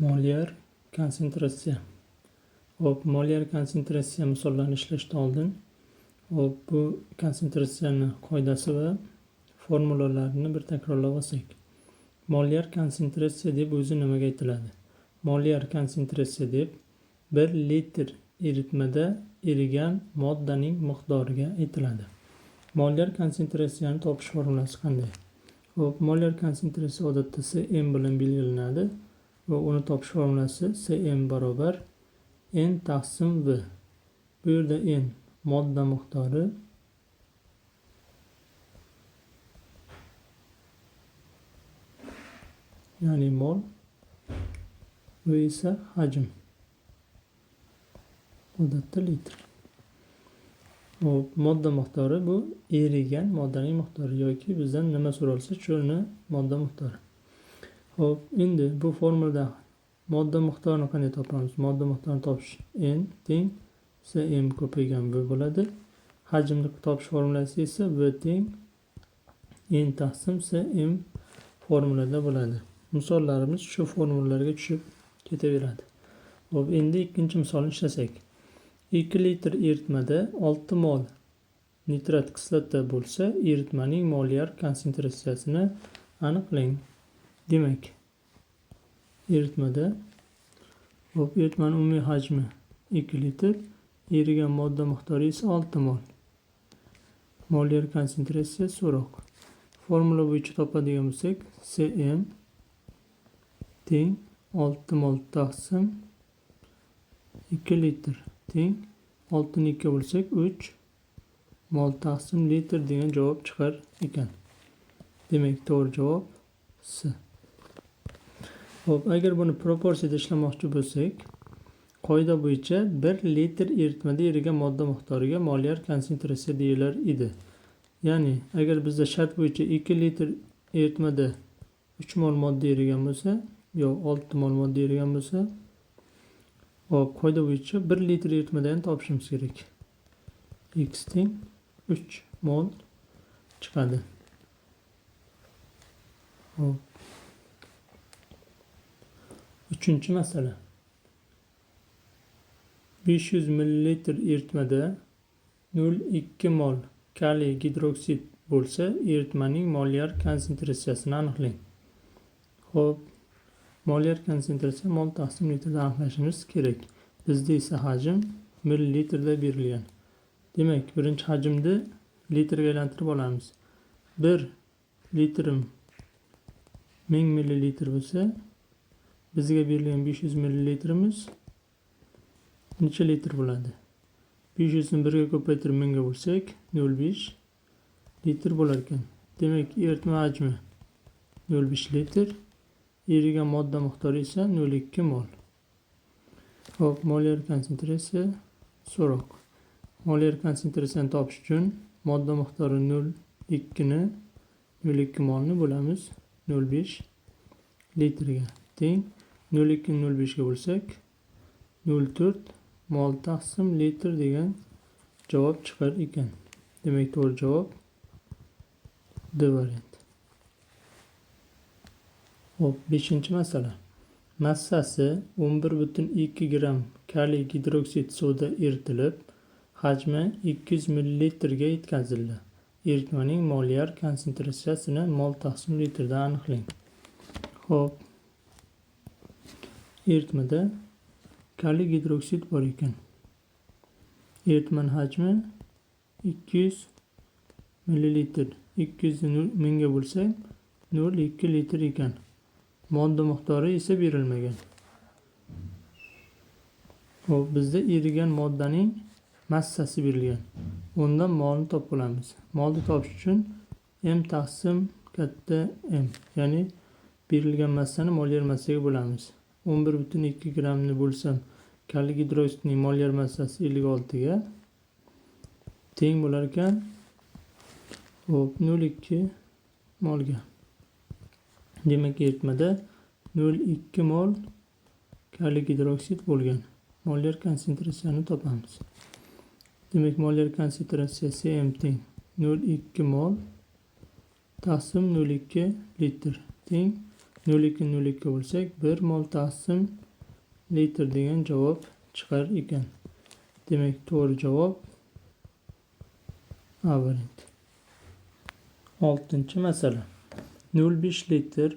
Molyar konsentratsiya. Molyar konsentratsiya misollarini ishlashdan oldin bu konsentratsiyani qoidasi va formulalarini bir takrorlab olsak. Molyar konsentratsiya deb o'zi nimaga aytiladi? Molyar konsentratsiya deb 1 litr eritmada erigan moddaning miqdoriga aytiladi. Molyar konsentratsiyani topish formulasi qanday? Molyar konsentratsiya odatda Cm bilan belgilanadi va uni topish formulasi Cm barobar N taqsim V. Bu yerda N modda miqdori, ya'ni mol, V esa hajm, odatda litr. Modda miqdori bu erigan moddaning miqdori yoki bizdan nima so'ralsa shuni modda miqdori. Endi bu formulada modda miqdorini qanday topamiz? Modda miqdorini topish N teng Cm ko'paygan V bo'ladi. Hajmni topish formulasi esa V teng N taqsim Cm formulada bo'ladi. Misollarimiz shu formulalarga tushib ketaveradi. Endi ikkinchi misolni ishlasak. 2 litr eritmada 6 mol nitrat kislota bo'lsa, eritmaning molyar konsentratsiyasini aniqlang. Demak, eritmada eritmaning umumiy hajmi 2 litr, erigan modda miqdori esa 6 mol. Molyar konsentratsiya so'roq. Formula bo'yicha topadigan bo'lsak, Cm teng 6 mol taqsim 2 litr teng 6 ni 2 bo'lsak 3 mol taqsim litr degan javob chiqar ekan. Demak, to'g'ri javob C. Agar buni proporsiyada ishlamoqchi bo'lsak, qoida bo'yicha 1 litr eritmada erigan modda miqdoriga molyar konsentratsiya deyilar edi. Ya'ni agar bizda shart bo'yicha 2 litr eritmada 3 mol modda erigan bo'lsa, yo 6 mol modda erigan bo'lsa, qoida bo'yicha 1 litr eritmadan topishimiz kerak. X teng 3 mol chiqadi. Uchinchi masala. 500 ml eritmada 0,2 mol kaliy gidroksid bo'lsa, eritmaning molyar konsentratsiyasini aniqlang. Molyar konsentratsiya mol taqsim litrda aniqlashimiz kerak. Bizda esa hajm millilitrda berilgan. Demak, birinchi hajmni litrga aylantirib olamiz. 1 litrim 1000 millilitr bo'lsa, bizga berilgan 500 millilitrimiz necha litr bo'ladi? 500 ni 1 ga ko'paytirib 1000 ga bo'lsak, 0,5 litr bo'lar ekan. Demak, eritma hajmi 0,5 litr, erigan modda miqdori esa 0,2 mol. Molyar konsentratsiya so'roq. Molyar konsentratsiyani topish uchun modda miqdori 0,2 ni 0,2 molni bo'lamiz 0,5 litrga teng 0,2 ni 0,5 ga bo'lsak 0,4 mol taqsim litr degan javob chiqar ekan. Demak, to'g'ri javob D varianti. 5-chi masala. Massasi 11,2 gram kaliy gidroksid suvda eritilib, hajmi 200 ml ga yetkazildi. Eritmaning molyar konsentratsiyasini mol taqsim litrda aniqlang. Eritmada kaliy gidroksid bor ekan. Eritmaning hajmi 200 ml. 200 ni 1000 ga bo'lsak 0,2 litr ekan. Modda miqdori esa berilmagan. Bizda erigan moddaning massasi berilgan. Undan molni topib olamiz. Molni topish uchun M taqsim katta M, ya'ni berilgan massani molyar massaga bo'lamiz. 11,2 gramni bo'lsam, kaliy gidroksidning molyar massasi 56 ga teng bo'lar ekan 0,2 molga. Demak, eritmada 0,2 mol kaliy gidroksid bo'lgan. Molyar konsentratsiyani topamiz. Demak, molyar konsentratsiya Cm teng 0,2 mol taqsim 0,2 litr teng 0,2 bo'lsak 1 mol taqsim litr degan javob chiqar ekan. Demak, to'g'ri javob A varianti. 6-masala. 0,5 litr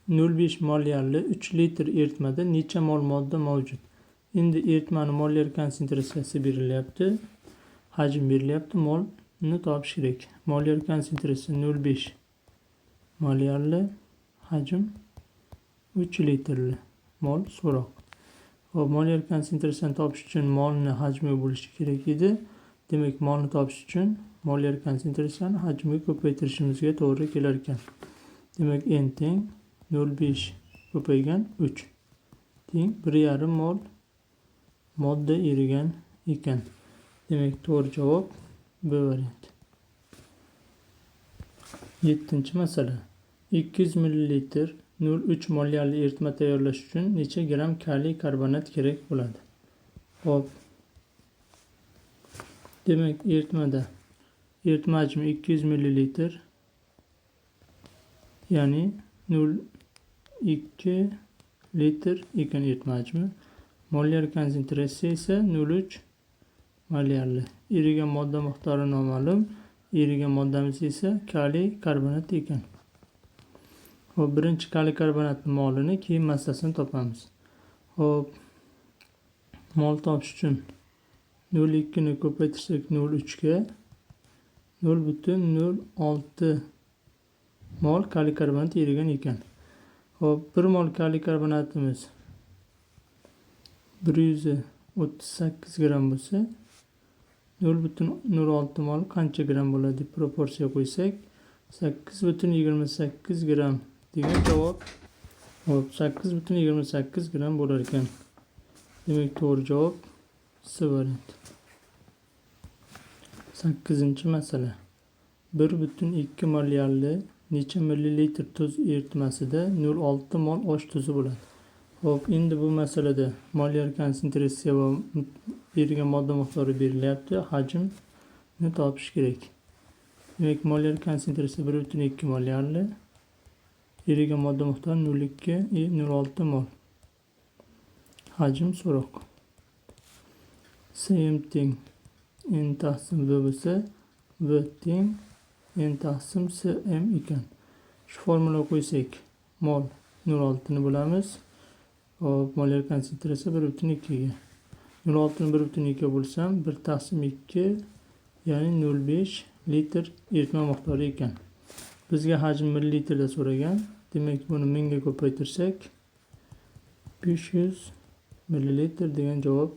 0,5 molyarli 3 litr eritmada necha mol modda mavjud? Endi eritmani molyar konsentratsiyasi berilyapti. Hajm berilyapti. Molni topish kerak. Molyar konsentratsiya 0,5 molyarli, hajm 3 litrli. Mol so'roq. Hop, molyar konsentratsiyani topish uchun molni hajmi bo'lishi kerak edi. Demak, molni topish uchun molyar konsentratsiyani hajmiga ko'paytirishimizga to'g'ri kelar ekan. Demak, n teng 0,5 ko'paygan 3 teng 1,5 mol modda erigan ekan. Demak, to'g'ri javob B varianti. 7-masala. 200 ml 0,3 molyarli eritma tayyorlash uchun necha gram kaliy karbonat kerak bo'ladi? Hop. Demak, eritma hajmi 200 ml, ya'ni 0,2 litr ekan eritma hajmi. Molyar konsentratsiya esa 0,3 molyarli. Erigan modda miqdori noma'lum. Erigan moddamiz esa kaliy karbonat ekan. Hop, birinchi kaliy karbonatning molini, keyin massasini topamiz. Hop, mol topish uchun 0,2 ni ko'paytirsak 0,3 ga 0,06 mol kaliy karbonat erigan ekan. Hop, 1 mol kaliy karbonatimiz 138 gram bo'lsa 0,06 mol qancha gram bo'ladi deb proporsiya qo'ysak 8,28 gram degan javob. Hop, 8,28 gram bo'lar ekan. Demak, to'g'ri javob C varianti. 8-masala. 1,2 molyarli necha millilitr tuz eritmasida 0,6 mol osh tuzi bo'ladi? Hop, endi bu masalada molyar konsentratsiya va erigan modda miqdori berilyapti. Hajmni topish kerak. Demak, molyar konsentratsiya 1,2 molyarli, erigan modda miqdori 0,6 mol. Hajm so'roq. Cm teng n taqsim v bo'lsa, v teng n taqsim cm ekan. Shu formula qo'ysak, mol 0,6 ni bilamiz. Hop, molyar konsentratsiya 1,2 ga. 0,6 ni 1,2 ga bo'lsam 1 taqsim 2, ya'ni 0,5 litr eritma miqdori ekan. Bizga hajm millilitrda so'ragan. Demak, buni 1000 ga ko'paytirsak 500 millilitr degan javob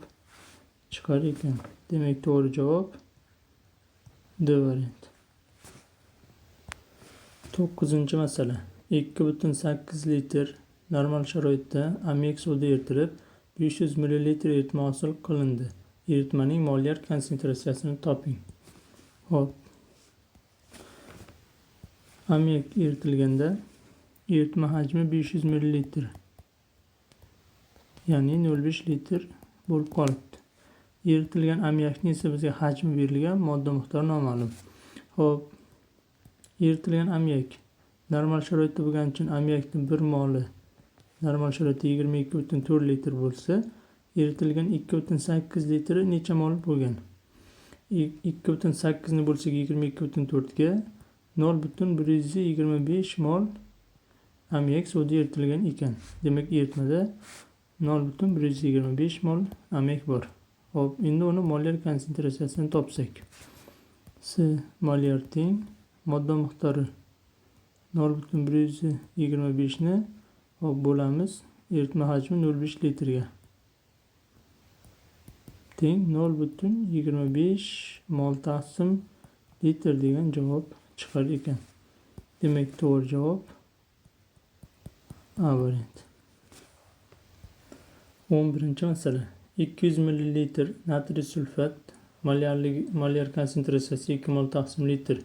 chiqar ekan. Demak, to'g'ri javob D varianti. 9-masala. 2,8 litr normal sharoitda ammiak suvda eritilib 500 ml eritma hosil qilindi. Eritmaning molyar konsentratsiyasini toping. Hop. Ammiak eritilganda eritma hajmi 500 ml, ya'ni 0,5 litr bo'lib qolibdi. Eritilgan ammiakning esa bizga hajmi berilgan, modda miqdori noma'lum. Hop, eritilgan ammiak normal sharoitda bo'lgani uchun ammiakning 1 moli normal sharoitda 22,4 litr bo'lsa, eritilgan 2,8 litri necha mol bo'lgan? 2,8 ni bo'lsak 22,4 ga 0,125 mol ammiak suvda eritilgan ekan. Demak, eritmada 0,125 mol ammiak bor. Hop, endi uni molyar konsentratsiyasini topsak. C molyar teng modda miqdori 0,125 ni hop bo'lamiz. Eritma hajmi 0,5 litrga. Teng 0,25 mol taqsim litr degan javob chiqar ekan. Demak, to'g'ri javob A varianti. 11-masala. 200 ml natriy sulfat molyar konsentratsiyasi 2 mol taqsim litr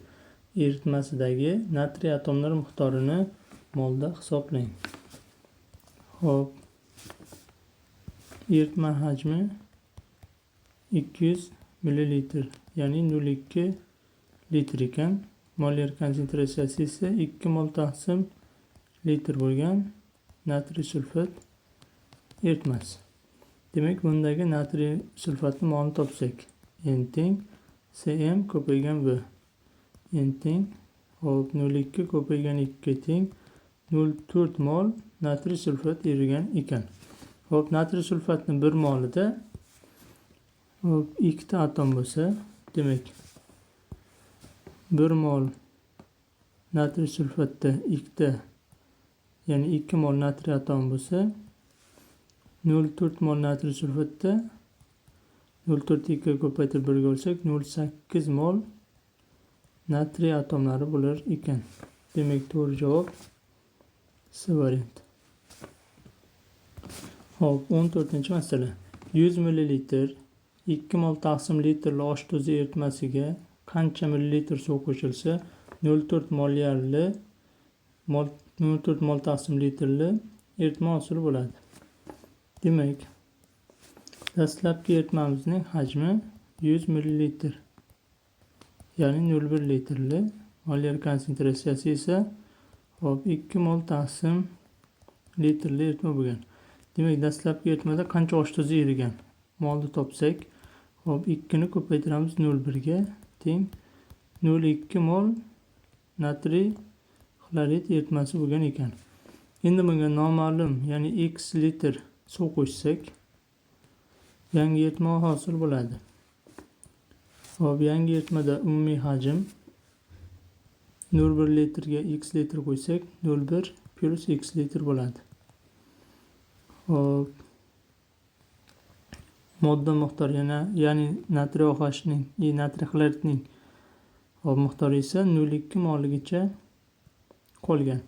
eritmasidagi natriy atomlari miqdorini molda hisoblang. Hop. Eritma hajmi 200 ml, ya'ni 0,2 litr ekan. Molyar konsentratsiyasi esa 2 mol taqsim litr bo'lgan natriy sulfat eritmasi. Demak, bundagi natriy sulfatni molini topsak, N teng Cm ko'paygan V. N teng 0,2 ko'paygan 2 teng 0,4 mol natriy sulfat erigan ekan. Natriy sulfatni 1 molida 2 ta atom bo'lsa, demak 1 mol natriy sulfatda 2 ta, ya'ni 2 mol natriy atom bo'lsa, 0,4 mol natriy sulfatda 0,4 2 ko'paytirib 1 ga olsak 0,8 mol natriy atomlari bo'lar ekan. Demak, to'g'ri javob C varianti. 14-masala. 100 ml 2 mol taqsim litrli osh tuzi eritmasiga qancha millilitr suv qo'shilsa 0,4 molyarli 0,4 mol taqsim litrli eritma hosil bo'ladi. Demak, dastlabki eritmamizning hajmi 100 ml, ya'ni 0,1 litrli, molyar konsentratsiyasi esa 2 mol taqsim litrli eritma bo'lgan. Demak, dastlabki eritmada qancha osh tuzi erigan? Molni topsak, 2 ni ko'paytiramiz 0,1 ga teng 0,2 mol natriy xlorid eritmasi bo'lgan ekan. Endi bunga noma'lum, ya'ni x litr suv qo'shsak, yangi eritma hosil bo'ladi. Yangi eritmada umumiy hajm 0,1 litrga x litr qo'ysak, 0,1 plus x litr bo'ladi. Modda miqdori, ya'ni natriy OHning, natriy xloridning miqdori esa 0,2 molgacha qolgan.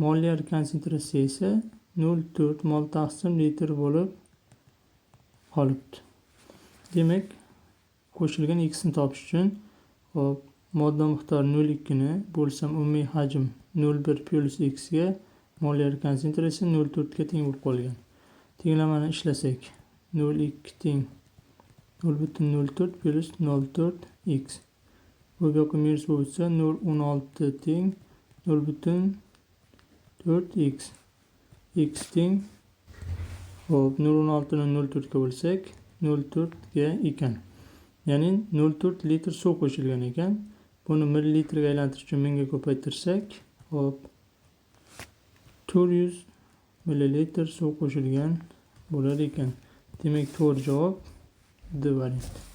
Molyar konsentratsiya esa 0,4 mol taqsim litr bo'lib qolibdi. Demak, qo'shilgan x ni topish uchun modda miqdori 0,2 ni bo'lsam umumiy hajm 0,1 plus x ga molyar konsentratsiya 0,4 ga teng bo'lib qolgan. Tenglamani ishlasak, 0,2 teng 0,04 plus 0,4 x. Bu yoqqa minus bo'lsa 0,16 teng 0,4 x. X teng 0,16 ni 0,4 ga bo'lsak 0,4 ga ekan. Ya'ni 0,4 litr suv qo'shilgan ekan. Buni millilitrga aylantirish uchun mingga ko'paytirsak, 400 millilitr suv qo'shilgan bo'lar ekan. Demak, to'g'ri javob D varianti.